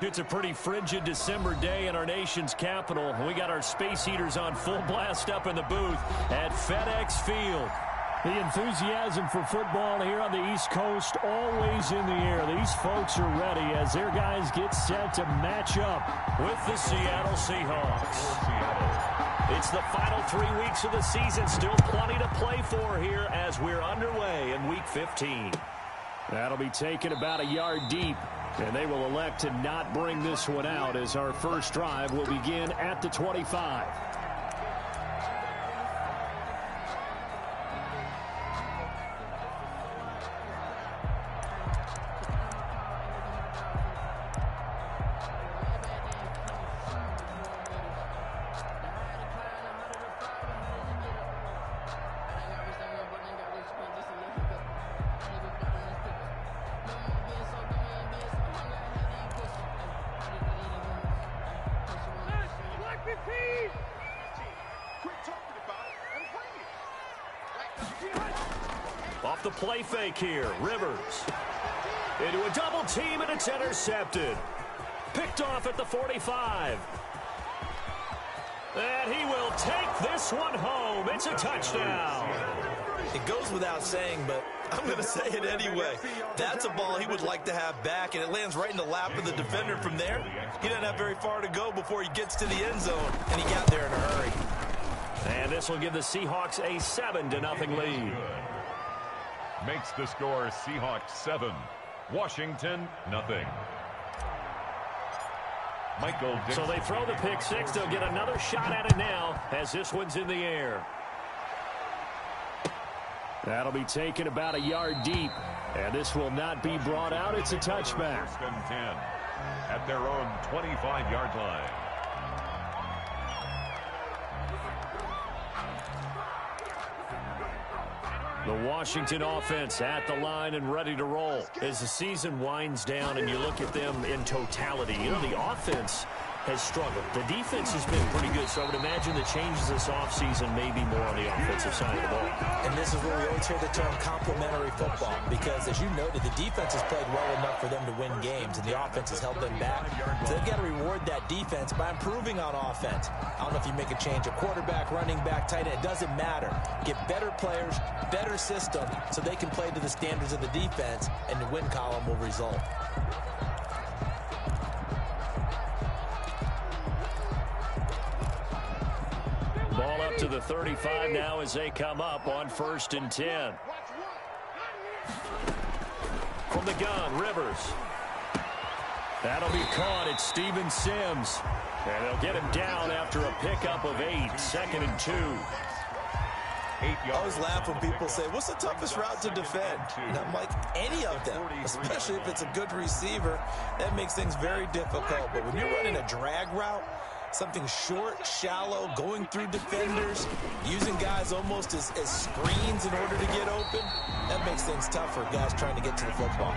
It's a pretty frigid December day in our nation's capital. We got our space heaters on full blast up in the booth at FedEx Field. The enthusiasm for football here on the East Coast always in the air. These folks are ready as their guys get set to match up with the Seattle Seahawks. It's the final 3 weeks of the season. Still plenty to play for here as we're underway in Week 15. That'll be taken about a yard deep. And they will elect to not bring this one out as our first drive will begin at the 25. Off the play fake here, Rivers. Into a double team, and it's intercepted. Picked off at the 45. And he will take this one home. It's a touchdown. It goes without saying, but I'm going to say it anyway. That's a ball he would like to have back, and it lands right in the lap of the defender from there. He doesn't have very far to go before he gets to the end zone, and he got there in a hurry. And this will give the Seahawks a 7-0 lead. Makes the score Seahawks 7, Washington 0. Michael Dixon. So they throw the pick six. They'll get another shot at it now as this one's in the air. That'll be taken about a yard deep. And this will not be brought out. It's a touchback. First and 10 at their own 25-yard line. The Washington offense at the line and ready to roll. As the season winds down and you look at them in totality, you know, the offense has struggled. The defense has been pretty good, so I would imagine the changes this offseason may be more on the offensive side of the ball. And this is where we always hear the term complementary football, because as you noted, the defense has played well enough for them to win games, and the offense has held them back. So they've got to reward that defense by improving on offense. I don't know if you make a change, a quarterback, running back, tight end, it doesn't matter. Get better players, better system, so they can play to the standards of the defense, and the win column will result. Ball up to the 35 now as they come up on 1st and 10. From the gun, Rivers. That'll be caught. It's Steven Sims. And they'll get him down after a pickup of 8. 2nd and 2. I always laugh when people say, what's the toughest route to defend? And I'm like, any of them, especially if it's a good receiver. That makes things very difficult. But when you're running a drag route, something short, shallow, going through defenders, using guys almost as screens in order to get open, that makes things tough for guys trying to get to the football.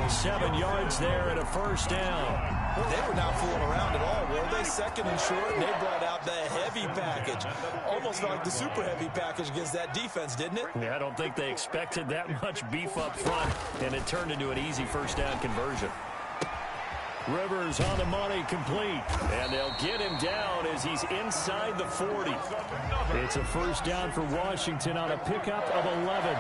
7 yards there and a first down. They were not fooling around at all, were they? 2nd and short, and they brought out the heavy package. Almost felt like the super heavy package against that defense, didn't it? Yeah, I don't think they expected that much beef up front, and it turned into an easy first down conversion. Rivers on the money, complete. And they'll get him down as he's inside the 40. It's a first down for Washington on a pickup of 11.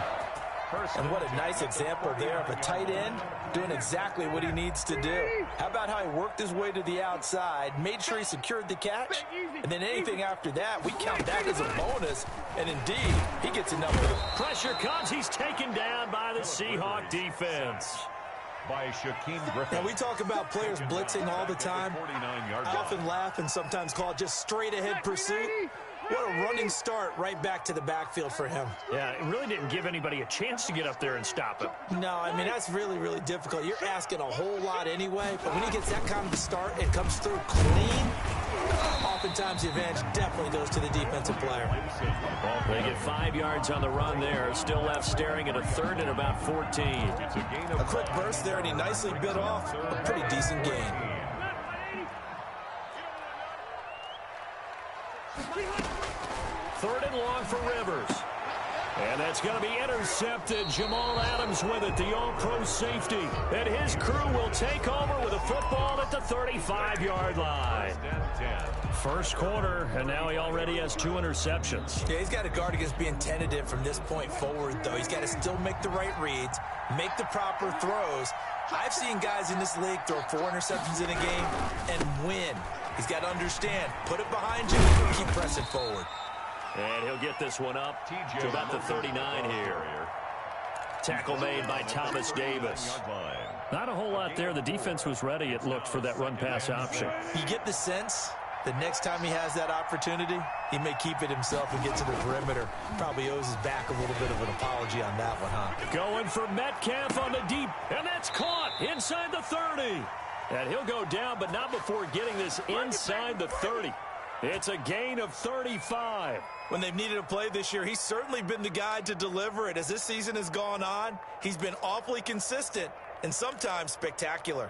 And what a nice example there of a tight end doing exactly what he needs to do. How about how he worked his way to the outside, made sure he secured the catch, and then anything after that, we count that as a bonus. And indeed, he gets enough of it. Pressure comes. He's taken down by the Seahawk defense. By Shaquem Griffin. Now, we talk about players blitzing all the time. I often laugh and sometimes call it just straight-ahead pursuit. What a running start right back to the backfield for him. Yeah, it really didn't give anybody a chance to get up there and stop him. No, I mean, that's really, really difficult. You're asking a whole lot anyway, but when he gets that kind of a start and comes through clean, oftentimes the advantage definitely goes to the defensive player. They get 5 yards on the run there. Still left staring at a 3rd and about 14. A quick burst there, and he nicely bit off a pretty decent gain. Third and long for Rivers. And that's going to be intercepted. Jamal Adams with it, the all-pro safety. And his crew will take over with a football at the 35-yard line. First quarter, and now he already has 2 interceptions. Yeah, he's got to guard against being tentative from this point forward, though. He's got to still make the right reads, make the proper throws. I've seen guys in this league throw 4 interceptions in a game and win. He's got to understand, put it behind you, keep pressing forward. And he'll get this one up to about the 39 here. Tackle made by Thomas Davis. Not a whole lot there. The defense was ready, it looked, for that run-pass option. You get the sense that next time he has that opportunity, he may keep it himself and get to the perimeter. Probably owes his back a little bit of an apology on that one, huh? Going for Metcalf on the deep, and that's caught inside the 30. And he'll go down, but not before getting this inside the 30. It's a gain of 35. When they've needed a play this year, he's certainly been the guy to deliver it. As this season has gone on, he's been awfully consistent and sometimes spectacular.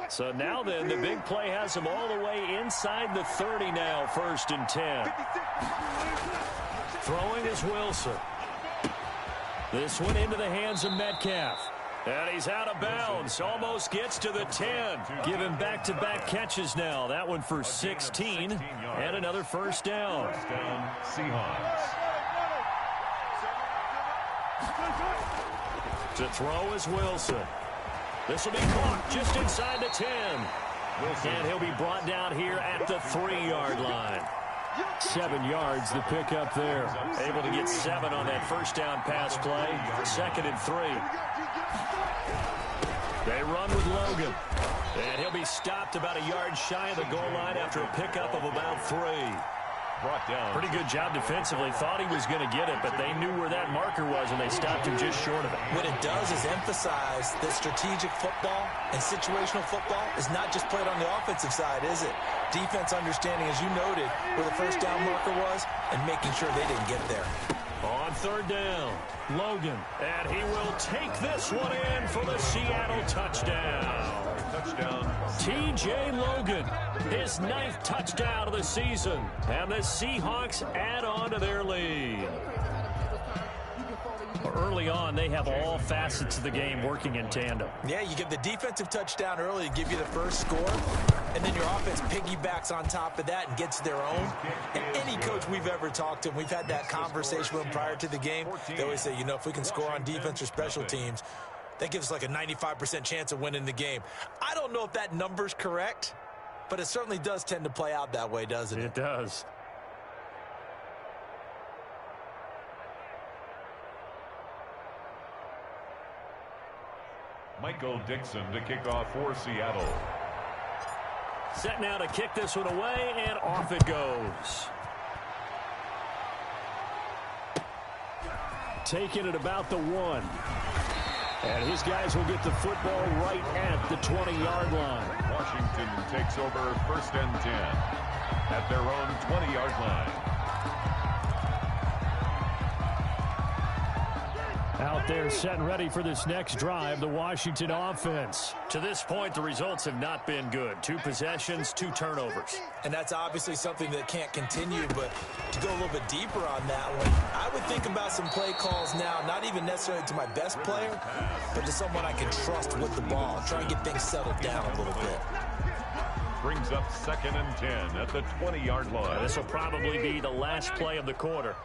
So now then, the big play has him all the way inside the 30 now, 1st and 10. Throwing is Wilson. This one into the hands of Metcalf. And he's out of bounds. Almost gets to the 10. Give him back-to-back catches now. That one for 16. And another first down. Seahawks. To throw is Wilson. This will be caught just inside the 10. And he'll be brought down here at the 3-yard line. 7 yards the pickup there. Able to get 7 on that first down pass play. 2nd and 3. They run with Logan. And he'll be stopped about a yard shy of the goal line after a pickup of about 3. Brought down. Pretty good job defensively. Thought he was going to get it, but they knew where that marker was, and they stopped him just short of it. What it does is emphasize that strategic football and situational football is not just played on the offensive side, is it? Defense understanding, as you noted, where the first down marker was and making sure they didn't get there. On 3rd down, Logan. And he will take this one in for the Seattle touchdown. T.J. Logan, his 9th touchdown of the season. And the Seahawks add on to their lead. Early on, they have all facets of the game working in tandem. Yeah, you get the defensive touchdown early to give you the first score, and then your offense piggybacks on top of that and gets their own. And any coach we've ever talked to, we've had that conversation with them prior to the game, they always say, you know, if we can score on defense or special teams, that gives us like a 95% chance of winning the game. I don't know if that number's correct, but it certainly does tend to play out that way, doesn't it? It does. Michael Dixon to kick off for Seattle. Set now to kick this one away, and off it goes. Taking it about the 1. And his guys will get the football right at the 20-yard line. Washington takes over 1st and 10 at their own 20-yard line. Out there set and ready for this next drive, the Washington offense. To this point, the results have not been good. 2 possessions, 2 turnovers. And that's obviously something that can't continue, but to go a little bit deeper on that one, I would think about some play calls now, not even necessarily to my best player, but to someone I can trust with the ball. Try and get things settled down a little bit. Brings up 2nd and 10 at the 20-yard line. This will probably be the last play of the quarter.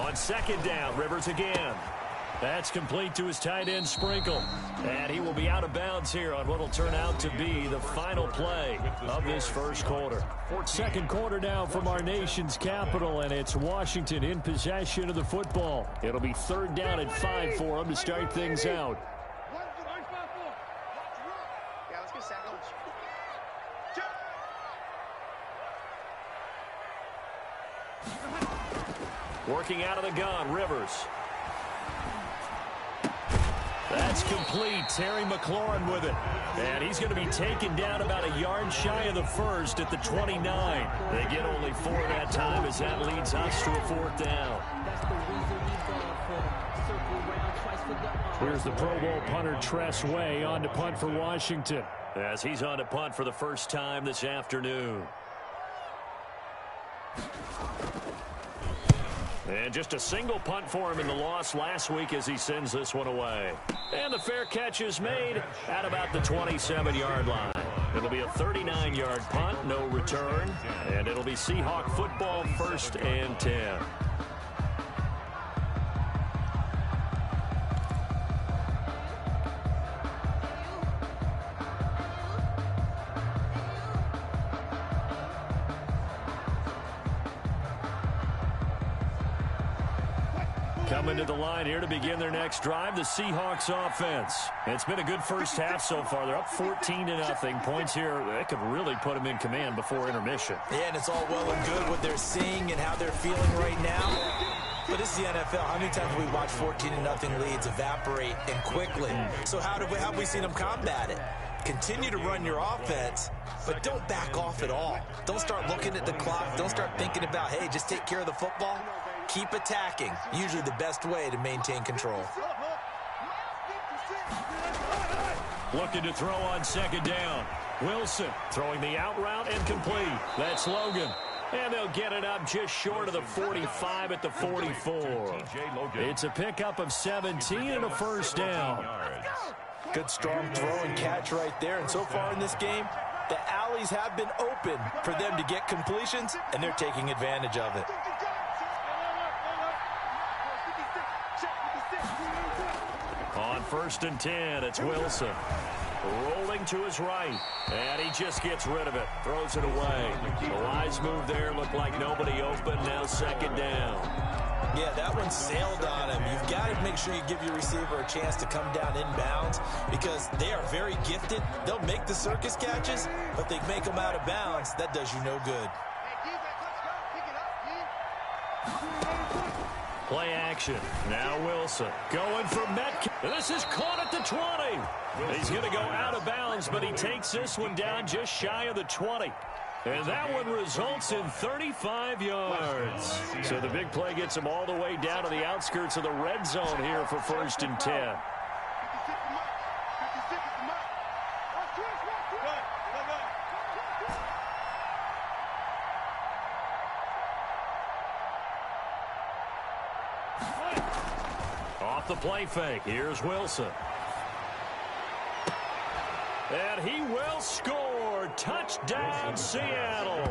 On 2nd down, Rivers again. That's complete to his tight end, Sprinkle. And he will be out of bounds here on what will turn out to be the final play of this first quarter. 2nd quarter now from our nation's capital, and it's Washington in possession of the football. It'll be 3rd down at 5 for them to start things out. Working out of the gun, Rivers. That's complete. Terry McLaurin with it. And he's going to be taken down about a yard shy of the first at the 29. They get only 4 that time as that leads us to a 4th down. Here's the Pro Bowl punter Tress Way on to punt for Washington, as he's on to punt for the first time this afternoon. And just a single punt for him in the loss last week as he sends this one away. And the fair catch is made at about the 27-yard line. It'll be a 39-yard punt, no return, and it'll be Seahawk football, 1st and 10. Coming to the line here to begin their next drive, the Seahawks offense. It's been a good first half so far. They're up 14-0. Points here, that could really put them in command before intermission. Yeah, and it's all well and good what they're seeing and how they're feeling right now. But this is the NFL. How many times have we watched 14-0 leads evaporate and quickly? So how have we seen them combat it? Continue to run your offense, but don't back off at all. Don't start looking at the clock. Don't start thinking about, hey, just take care of the football. Keep attacking. Usually the best way to maintain control. Looking to throw on 2nd down. Wilson throwing the out route and complete. That's Logan. And they'll get it up just short of the 45 at the 44. It's a pickup of 17 and a 1st down. Good strong throw and catch right there. And so far in this game, the alleys have been open for them to get completions, and they're taking advantage of it. On 1st and 10, it's Wilson. Rolling to his right, and he just gets rid of it. Throws it away. The wise move there. Looked like nobody open. Now 2nd down. Yeah, that one sailed on him. You've got to make sure you give your receiver a chance to come down inbounds because they are very gifted. They'll make the circus catches, but they make them out of bounds. That does you no good. Play action. Now Wilson going for Metcalf. This is caught at the 20. He's going to go out of bounds, but he takes this one down just shy of the 20. And that one results in 35 yards. So the big play gets him all the way down to the outskirts of the red zone here for 1st and 10. Off the play fake, here's Wilson. And he will score. Touchdown, Seattle.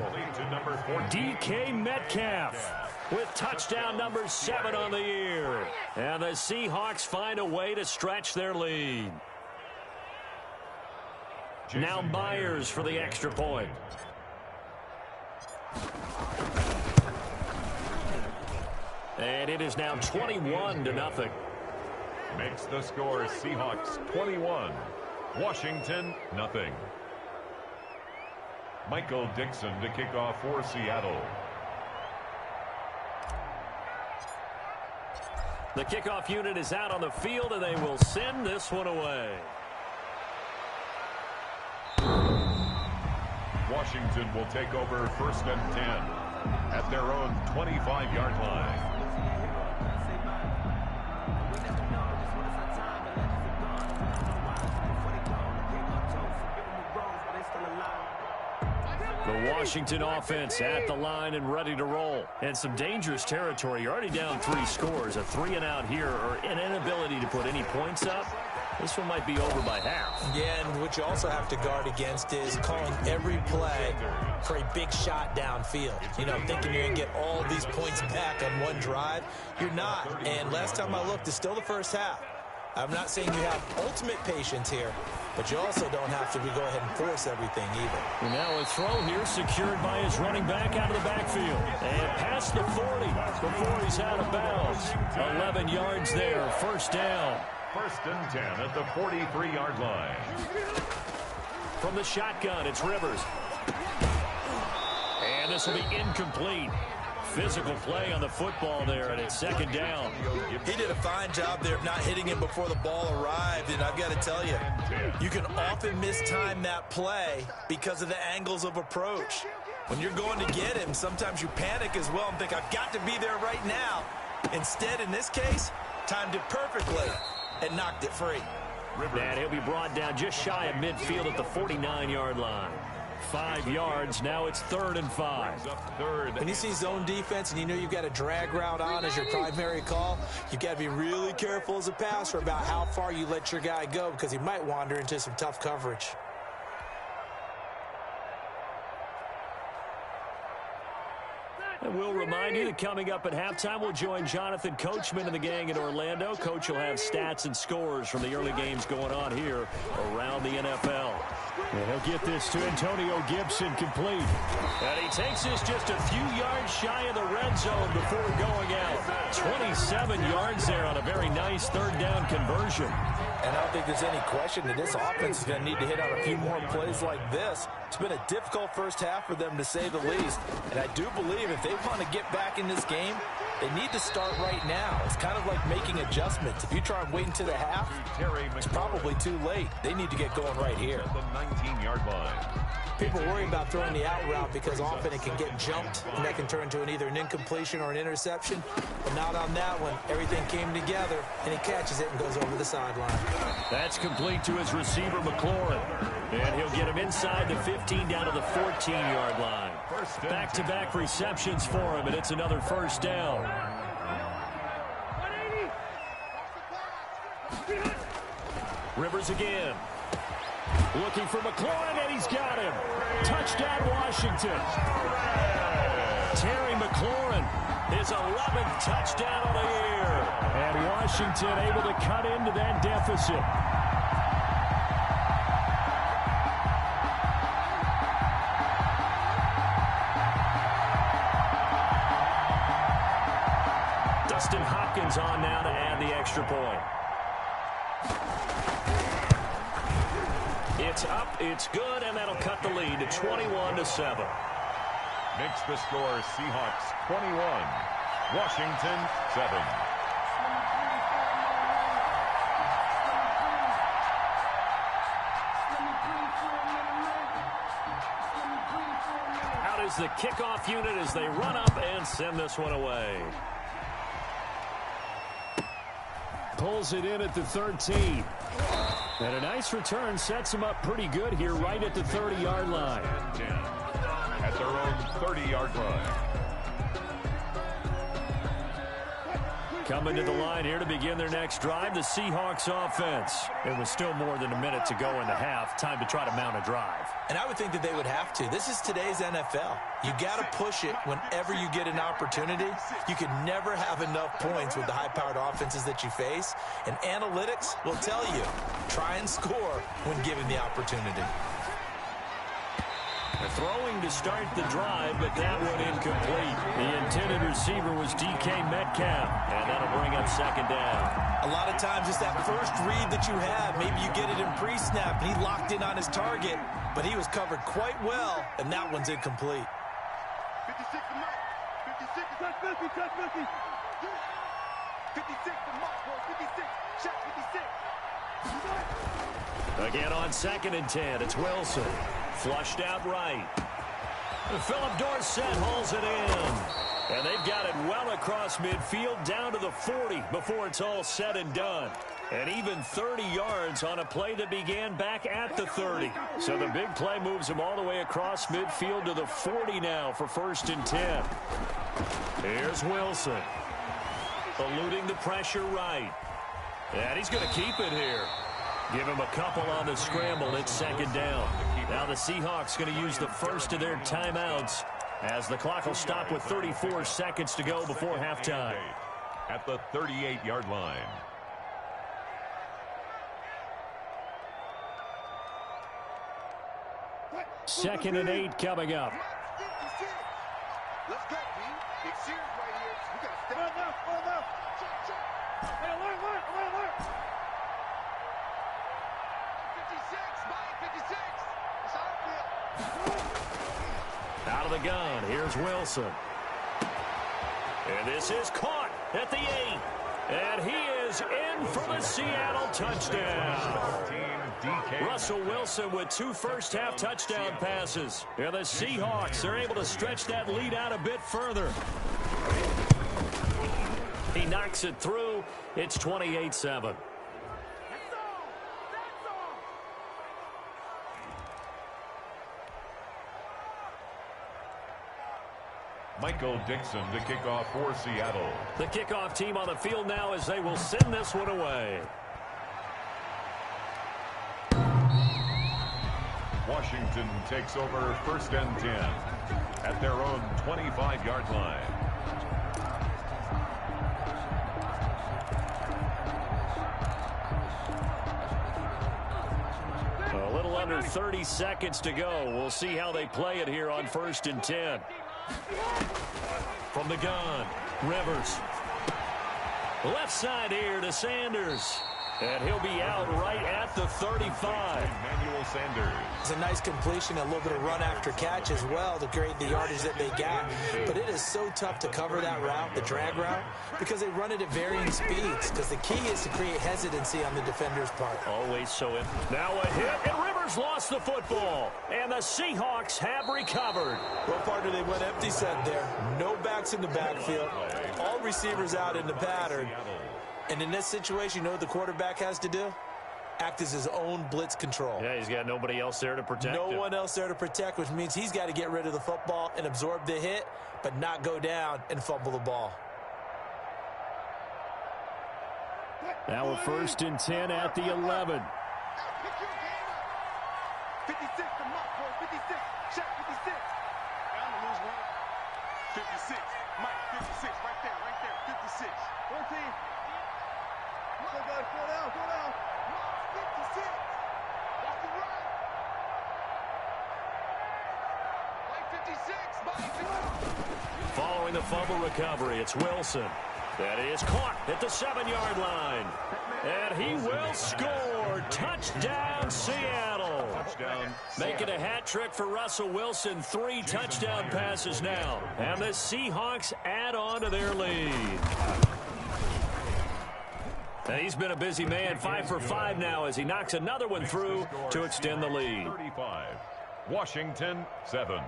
DK Metcalf with touchdown number 7 on the year. And the Seahawks find a way to stretch their lead. Now Myers for the extra point. And it is now 21-0. Makes the score Seahawks 21, Washington nothing. Michael Dixon to kick off for Seattle. The kickoff unit is out on the field, and they will send this one away. Washington will take over 1st and 10 at their own 25-yard line. The Washington offense at the line and ready to roll. And some dangerous territory. You're already down 3 scores. A 3-and-out here or an inability to put any points up. This one might be over by half. Yeah, and what you also have to guard against is calling every play for a big shot downfield. You know, thinking you're going to get all these points back on one drive. You're not. And last time I looked, it's still the first half. I'm not saying you have ultimate patience here, but you also don't have to go ahead and force everything either. And now a throw here secured by his running back out of the backfield. And past the 40 before he's out of bounds. 11 yards there, 1st down. 1st and 10 at the 43-yard line. From the shotgun, it's Rivers. And this will be incomplete. Physical play on the football there, and it's second down. He did a fine job there of not hitting him before the ball arrived, and I've got to tell you, you can often mistime that play because of the angles of approach. When you're going to get him, sometimes you panic as well and think, I've got to be there right now. Instead, in this case, timed it perfectly and knocked it free. And he'll be brought down just shy of midfield at the 49-yard line. 5 yards. Now it's 3rd and 5. When you see zone defense and you know you've got a drag route on as your primary call, you've got to be really careful as a passer about how far you let your guy go because he might wander into some tough coverage. And we'll remind you that coming up at halftime, we'll join Jonathan Coachman and the gang in Orlando. Coach will have stats and scores from the early games going on here around the NFL. And he'll get this to Antonio Gibson complete. And he takes this just a few yards shy of the red zone before going out. 27 yards there on a very nice 3rd down conversion. And I don't think there's any question that this offense is going to need to hit on a few more plays like this. It's been a difficult first half for them, to say the least. And I do believe if they want to get back in this game, they need to start right now. It's kind of like making adjustments. If you try and wait until the half, it's probably too late. They need to get going right here. The 19-yard line. People worry about throwing the out route because often it can get jumped, and that can turn into either an incompletion or an interception. But not on that one. Everything came together, and he catches it and goes over the sideline. That's complete to his receiver, McLaurin. And he'll get him inside the 15 down to the 14-yard line. Back-to-back receptions for him, and it's another 1st down. Rivers again. Looking for McLaurin, and he's got him. Touchdown, Washington. Terry McLaurin, his 11th touchdown of the year. And Washington able to cut into that deficit. Dustin Hopkins on now to add the extra point. It's up, it's good, and that'll cut the lead to 21-7. Makes the score Seahawks 21, Washington 7. Out is the kickoff unit as they run up and send this one away. Pulls it in at the 13. And a nice return sets him up pretty good here right at the 30-yard line. At their own 30-yard line. Coming to the line here to begin their next drive, the Seahawks offense. It was still more than a minute to go in the half. Time to try to mount a drive. And I would think that they would have to. This is today's NFL. You got to push it whenever you get an opportunity. You can never have enough points with the high-powered offenses that you face. And analytics will tell you, try and score when given the opportunity. Throwing to start the drive, but that one incomplete. The intended receiver was DK Metcalf, and that'll bring up 2nd down. A lot of times it's that first read that you have. Maybe you get it in pre-snap, and he locked in on his target, but he was covered quite well, and that one's incomplete. 56 to Mike. 56 touch 50, touch 50. 56 to Mike, bro. 56. Shot 56. Again on 2nd and 10, it's Wilson. Flushed out right. Philip Dorsett hauls it in. And they've got it well across midfield down to the 40 before it's all said and done. And even 30 yards on a play that began back at the 30. So the big play moves him all the way across midfield to the 40 now for 1st and 10. Here's Wilson. Eluding the pressure right. And he's going to keep it here. Give him a couple on the scramble. It's 2nd down. Now the Seahawks going to use the first of their timeouts as the clock will stop with 34 seconds to go before halftime. At the 38-yard line. Second and 8 coming up. Let's go, B. Big series right here. We got to step up. Hey, alert. 56, Mike, 56. It's our field. Out of the gun, here's Wilson. And this is caught at the 8. And he is in for the Seattle touchdown. Russell Wilson with 2 first-half touchdown passes. And the Seahawks are able to stretch that lead out a bit further. He knocks it through. It's 28-7. Michael Dixon to kick off for Seattle. The kickoff team on the field now as they will send this one away. Washington takes over 1st and 10 at their own 25-yard line. A little under 30 seconds to go. We'll see how they play it here on 1st and 10. From the gun, Rivers. Left side here to Sanders. And he'll be out right at the 35. Emmanuel Sanders. It's a nice completion, a little bit of run after catch as well to create the yardage that they got. But it is so tough to cover that route, the drag route, because they run it at varying speeds. Because the key is to create hesitancy on the defender's part. Always so. Now a hit, and Rivers lost the football. And the Seahawks have recovered. Well, partner, they went empty set there. No backs in the backfield. All receivers out in the pattern. And in this situation, you know what the quarterback has to do? Act as his own blitz control. Yeah, he's got nobody else there to protect him. No one else there to protect, which means he's got to get rid of the football and absorb the hit, but not go down and fumble the ball. Now a 1st and 10 at the 11. 56 to Mike, boy. 56. Check 56. I'm going to lose one. 56. Mike, 56. Right there. 56. 14. Go down. 56. Watch the run. Mike, 56. Mike. Following the fumble recovery, it's Wilson. That is caught at the 7-yard line. And he will score. Touchdown, Seattle. Touchdown. Making a hat trick for Russell Wilson. 3 touchdown passes now. And the Seahawks add on to their lead. And he's been a busy man. 5 for 5 now as he knocks another one through to extend the lead. 35. Washington 7.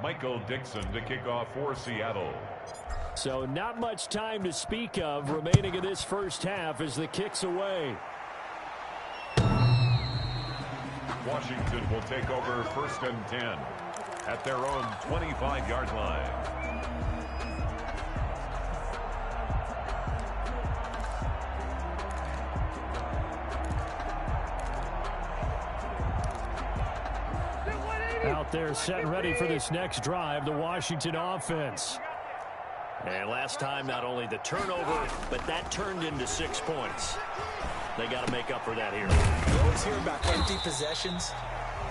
Michael Dixon to kick off for Seattle. So not much time to speak of remaining in this first half as the kick's away. Washington will take over 1st and 10 at their own 25-yard line. Out there set and ready for this next drive, the Washington offense. And last time, not only the turnover, but that turned into 6 points. They got to make up for that here. You always hear about empty possessions,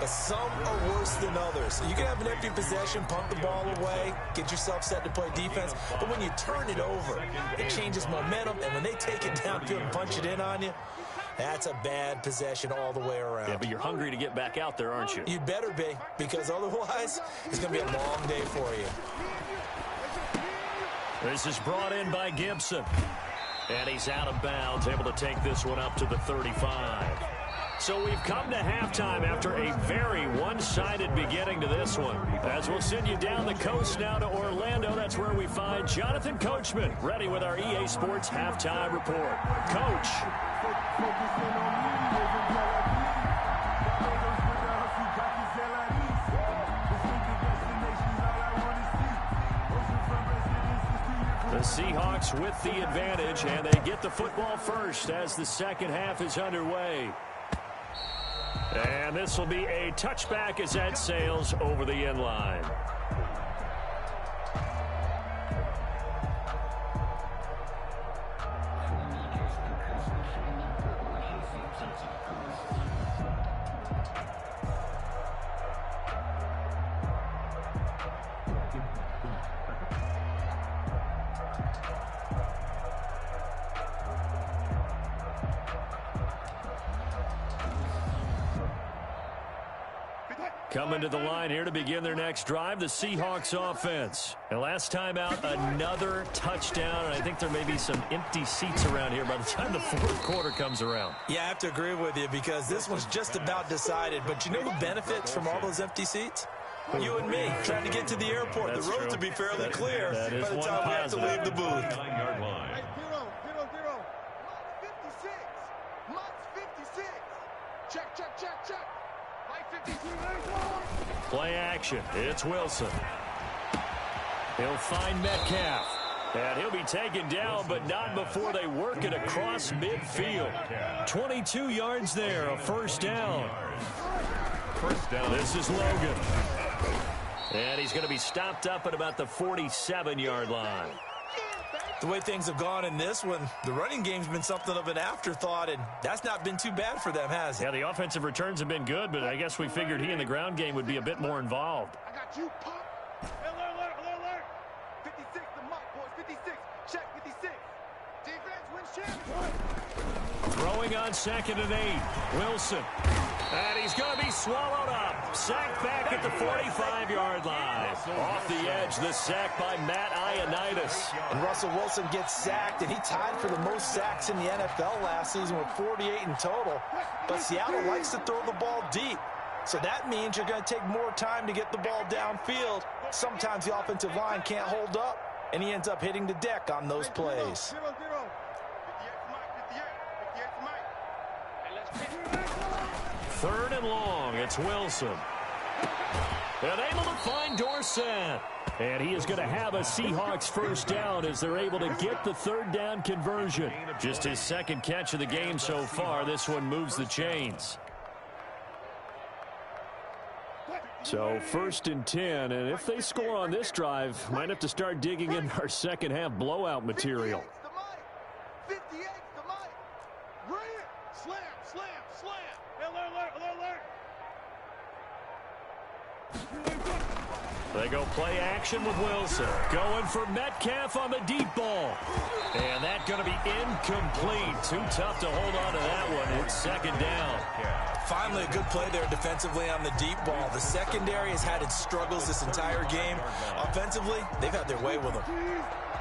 but some are worse than others. You can have an empty possession, punt the ball away, get yourself set to play defense, but when you turn it over, it changes momentum, and when they take it downfield and punch it in on you, that's a bad possession all the way around. Yeah, but you're hungry to get back out there, aren't you? You better be, because otherwise, it's going to be a long day for you. This is brought in by Gibson. And he's out of bounds, able to take this one up to the 35. So we've come to halftime after a very one-sided beginning to this one. As we'll send you down the coast now to Orlando, that's where we find Jonathan Coachman, ready with our EA Sports Halftime Report. Coach. The Seahawks with the advantage, and they get the football first as the second half is underway. And this will be a touchback as that sails over the end line. Coming to the line here to begin their next drive, the Seahawks offense. And last time out, another touchdown, and I think there may be some empty seats around here by the time the fourth quarter comes around. Yeah, I have to agree with you because this one's just about decided. But you know who benefits from all those empty seats? You and me, trying to get to the airport. That's the road true. to be fairly clear by the time we have to leave the booth. 9-yard line. 0. 56. Mike's 56. Check. Mike 56. Play action. It's Wilson. He'll find Metcalf. And he'll be taken down, but not before they work it across midfield. 22 yards there, a first down. First down. This is Logan. And he's going to be stopped up at about the 47-yard line. The way things have gone in this one, the running game's been something of an afterthought, and that's not been too bad for them, has it? Yeah, the offensive returns have been good, but I guess we figured he in the ground game would be a bit more involved. I got you, Pop. Alert. 56, the Mike, boys. 56. Check 56. Defense wins championship. Throwing on 2nd and 8. Wilson. And he's going to be swallowed up. Sacked back at the 45-yard line. Off the edge, the sack by Matt Ioannidis. And Russell Wilson gets sacked, and he tied for the most sacks in the NFL last season with 48 in total. But Seattle likes to throw the ball deep. So that means you're going to take more time to get the ball downfield. Sometimes the offensive line can't hold up, and he ends up hitting the deck on those plays. 0. 58 Mike. Hey, let's 3rd and long. It's Wilson. And able to find Dorsett. And he is going to have a Seahawks first down as they're able to get the 3rd down conversion. Just his 2nd catch of the game so far. This one moves the chains. So 1st and 10, and if they score on this drive, might have to start digging in our second half blowout material. 58 the Mike. Ram. Slam. They go play action with Wilson. Going for Metcalf on the deep ball. And that's going to be incomplete. Too tough to hold on to that one. It's 2nd down. Finally, a good play there defensively on the deep ball. The secondary has had its struggles this entire game. Offensively, they've had their way with them.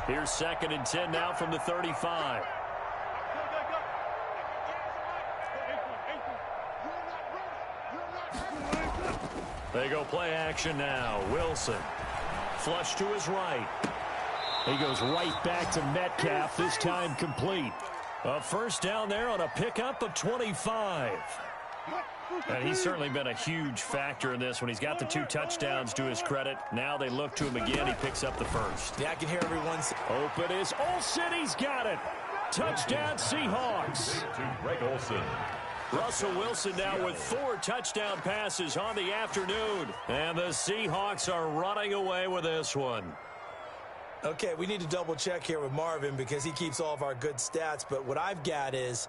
Here's 2nd and 10 now from the 35. They go play action now. Wilson. Flush to his right. He goes right back to Metcalf, this time complete. A first down there on a pickup of 25. And he's certainly been a huge factor in this when he's got the 2 touchdowns to his credit. Now they look to him again. He picks up the first. Yeah, I can hear everyone say, open is Olsen. He's got it. Touchdown Seahawks. To Greg Olsen. Russell Wilson now with 4 touchdown passes on the afternoon. And the Seahawks are running away with this one. Okay, we need to double check here with Marvin because he keeps all of our good stats. But what I've got is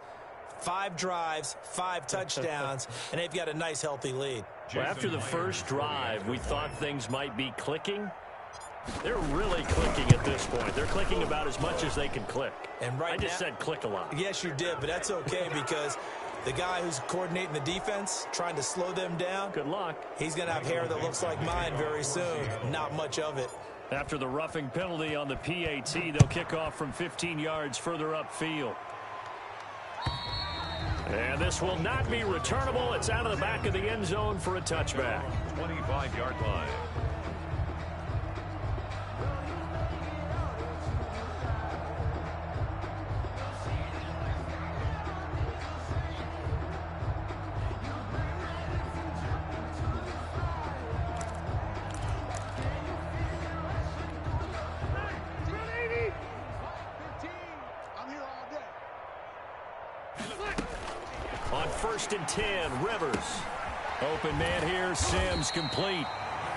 5 drives, 5 touchdowns, and they've got a nice, healthy lead. Well, after the first drive, we thought things might be clicking. They're really clicking at this point. They're clicking about as much as they can click. And right I just now, said click a lot. Yes, you did, but that's okay because the guy who's coordinating the defense, trying to slow them down, good luck. He's going to have hair that looks like mine very soon. Not much of it. After the roughing penalty on the PAT, they'll kick off from 15 yards further upfield. And this will not be returnable. It's out of the back of the end zone for a touchback. 25-yard line. On 1st and 10, Rivers. Open man here, Sims complete.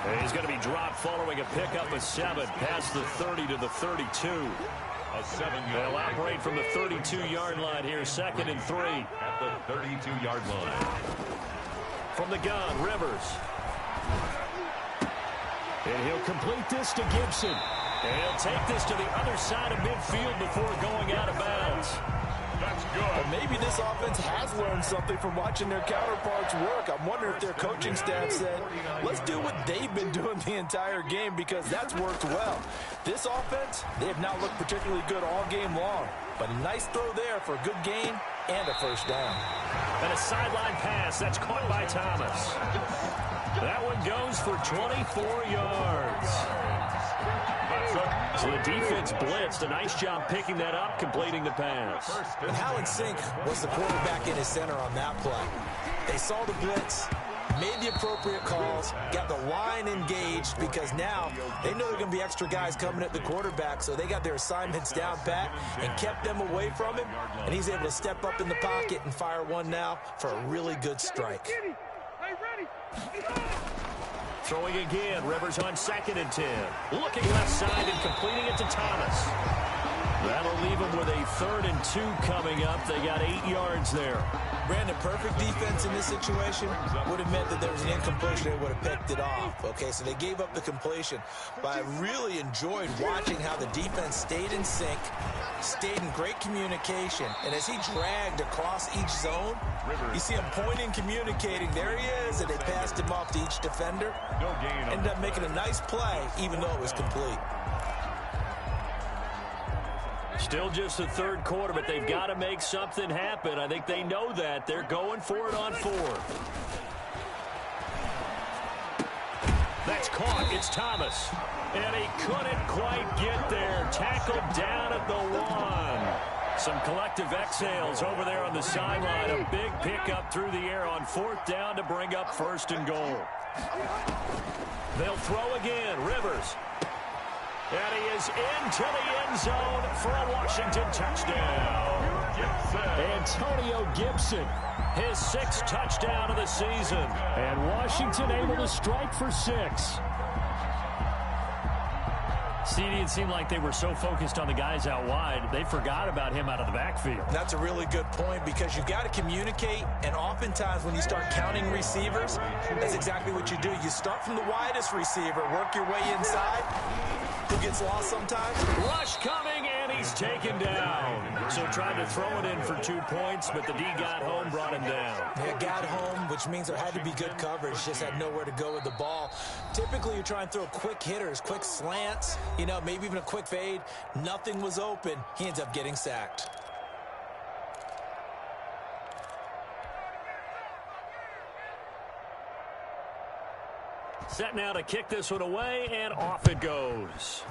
And he's going to be dropped following a pickup of 7 past the 30 to the 32. A 7-yard. They'll operate from the 32-yard line here, 2nd and 3. At the 32-yard line. From the gun, Rivers. And he'll complete this to Gibson. And he'll take this to the other side of midfield before going out of bounds. That's good. Well, maybe this offense has learned something from watching their counterparts work. I'm wondering if their coaching staff said, let's do what they've been doing the entire game, because that's worked well. This offense, they have not looked particularly good all game long. But a nice throw there for a good gain and a first down. And a sideline pass. That's caught by Thomas. That one goes for 24 yards. So the defense blitzed. A nice job picking that up, completing the pass. And how in sync was the quarterback in his center on that play? They saw the blitz, made the appropriate calls, got the line engaged, because now they know there are going to be extra guys coming at the quarterback, so they got their assignments down pat and kept them away from him, and he's able to step up in the pocket and fire one now for a really good strike. Throwing again, Rivers on 2nd and 10. Looking left side and completing it to Thomas. That'll leave them with a 3rd and 2 coming up. They got 8 yards there. Brandon, perfect defense in this situation would have meant that there was an incompletion. They would have picked it off. Okay, so they gave up the completion. But I really enjoyed watching how the defense stayed in sync, stayed in great communication. And as he dragged across each zone, you see him pointing, communicating. There he is, and they passed him off to each defender. Ended up making a nice play, even though it was complete. Still just the 3rd quarter, but they've got to make something happen. I think they know that. They're going for it on 4th. That's caught. It's Thomas. And he couldn't quite get there. Tackled down at the 1. Some collective exhales over there on the sideline. A big pickup through the air on 4th down to bring up 1st and goal. They'll throw again. Rivers. And he is into the end zone for a Washington touchdown. Antonio Gibson, his 6th touchdown of the season. And Washington able to strike for 6. CD, it seemed like they were so focused on the guys out wide, they forgot about him out of the backfield. That's a really good point, because you've got to communicate, and oftentimes when you start counting receivers, that's exactly what you do. You start from the widest receiver, work your way inside. Who gets lost sometimes? Rush coming, and he's taken down. So tried to throw it in for 2 points, but the D got home, brought him down. Yeah, got home, which means there had to be good coverage. Just had nowhere to go with the ball. Typically, you try and throw quick hitters, quick slants, you know, maybe even a quick fade. Nothing was open. He ends up getting sacked. Set now to kick this one away, and off it goes.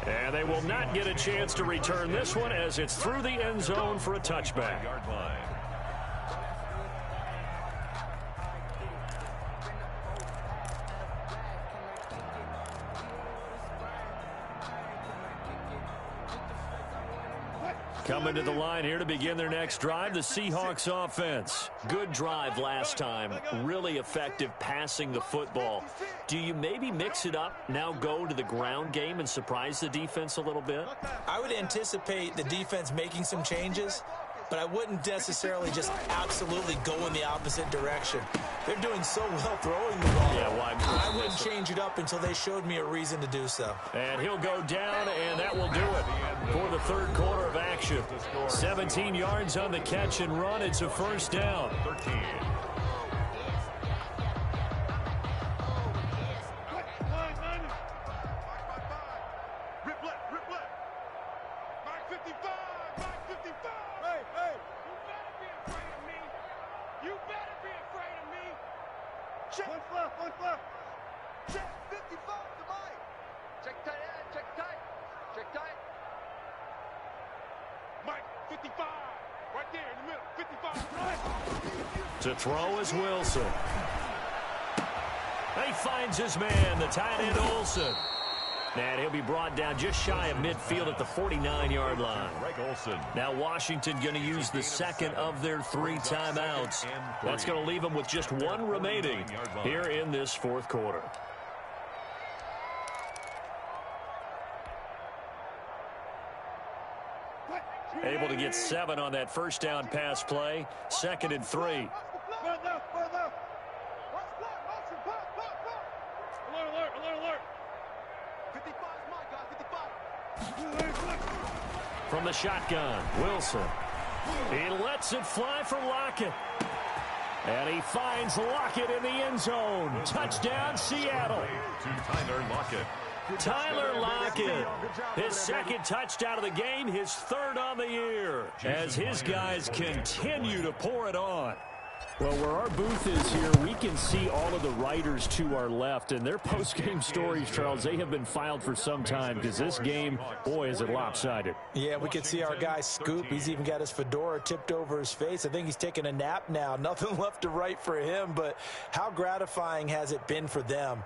And they will not get a chance to return this one, as it's through the end zone for a touchback. Coming to the line here to begin their next drive, the Seahawks offense. Good drive last time. Really effective passing the football. Do you maybe mix it up, now go to the ground game and surprise the defense a little bit? I would anticipate the defense making some changes, but I wouldn't necessarily just absolutely go in the opposite direction. They're doing so well throwing the ball. Yeah, well, I wouldn't change it up until they showed me a reason to do so. And he'll go down, and that will do it for the 3rd quarter of action. 17 yards on the catch and run. It's a first down. 13. To throw is Wilson. He finds his man, the tight end Olsen. And he'll be brought down just shy of midfield at the 49-yard line. Now Washington going to use the 2nd of their 3 timeouts. That's going to leave them with just 1 remaining here in this 4th quarter. Able to get 7 on that first down pass play. 2nd and 3. From the shotgun, Wilson. He lets it fly for Lockett. And he finds Lockett in the end zone. Touchdown, Seattle. To Tyler Lockett. Tyler Lockett, his second touchdown of the game, his third on the year, as his guys continue to pour it on. Well, where our booth is here, we can see all of the writers to our left, and their post-game stories, Charles, they have been filed for some time because this game, boy, is it lopsided. Yeah, we can see our guy Scoop. He's even got his fedora tipped over his face. I think he's taking a nap now. Nothing left to write for him, but how gratifying has it been for them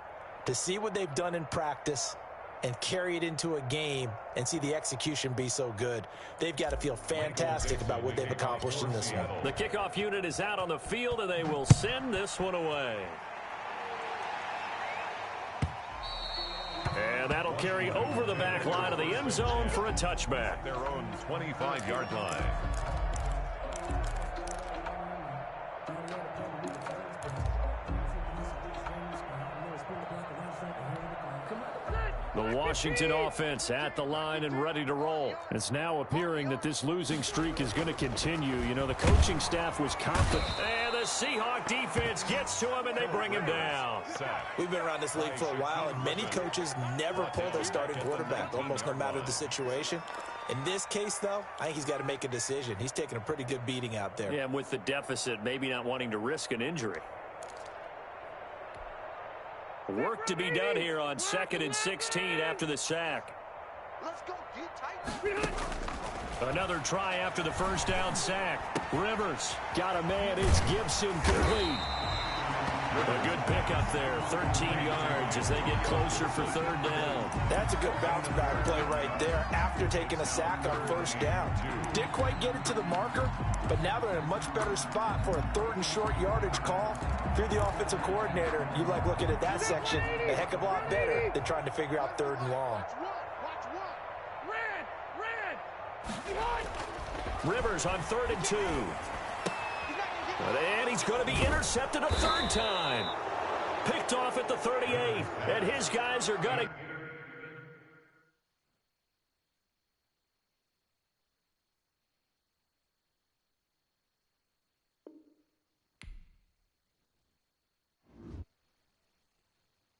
to see what they've done in practice and carry it into a game and see the execution be so good. They've got to feel fantastic about what they've accomplished in this one. The kickoff unit is out on the field, and they will send this one away. And that'll carry over the back line of the end zone for a touchback. Their own 25-yard line. The Washington offense at the line and ready to roll. It's now appearing that this losing streak is going to continue. You know, the coaching staff was confident. And the Seahawk defense gets to him, and they bring him down. We've been around this league for a while, and many coaches never pull their starting quarterback, almost no matter the situation. In this case, though, I think he's got to make a decision. He's taking a pretty good beating out there. Yeah, and with the deficit, maybe not wanting to risk an injury. Work to be done here on 2nd and 16 after the sack. Let's go, get tight. Another try after the first down sack. Rivers got a man. It's Gibson complete. A good pickup there, 13 yards as they get closer for 3rd down. That's a good bounce back play right there after taking a sack on 1st down. Didn't quite get it to the marker, but now they're in a much better spot for a 3rd and short yardage call. If you're the offensive coordinator, you like looking at that section a heck of a lot better than trying to figure out 3rd and long. Rivers on 3rd and 2. And he's going to be intercepted a 3rd time. Picked off at the 38, and his guys are going to...